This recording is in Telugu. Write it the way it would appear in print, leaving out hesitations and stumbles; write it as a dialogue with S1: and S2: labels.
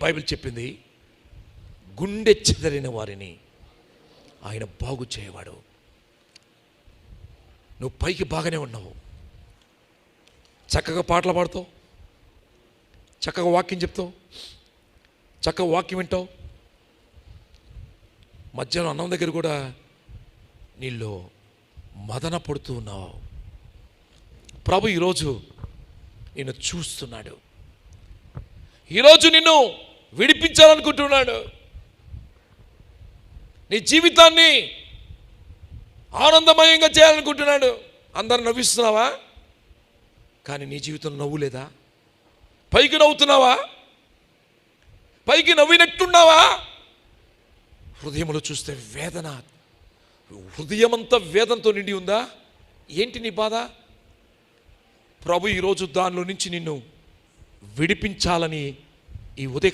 S1: బైబిల్ చెప్పింది, గుండె చెదరిన వారిని ఆయన బాగు చేయవాడు. నువ్వు పైకి బాగానే ఉన్నావు, చక్కగా పాటలు పాడుతావు, చక్కగా వాక్యం చెప్తావు, చక్కగా వాక్యం వింటావు. మధ్యాహ్నం అన్నం దగ్గర కూడా నీళ్ళు మదన పడుతూ ఉన్నావు. ప్రభు ఈరోజు నిన్ను చూస్తున్నాడు, ఈరోజు నిన్ను విడిపించాలనుకుంటున్నాడు. నీ జీవితాన్ని ఆనందమయంగా చేయాలనుకుంటున్నాడు. అందరు నవ్విస్తున్నావా? కానీ నీ జీవితంలో నవ్వు లేదా? పైకి నవ్వుతున్నావా? పైకి నవ్వినట్టున్నావా? హృదయంలో చూస్తే వేదన, హృదయమంతా వేదనతో నిండి ఉందా? ఏంటి నీ బాధ? ప్రభు ఈరోజు దానిలో నుంచి నిన్ను విడిపించాలని ఈ ఉదయ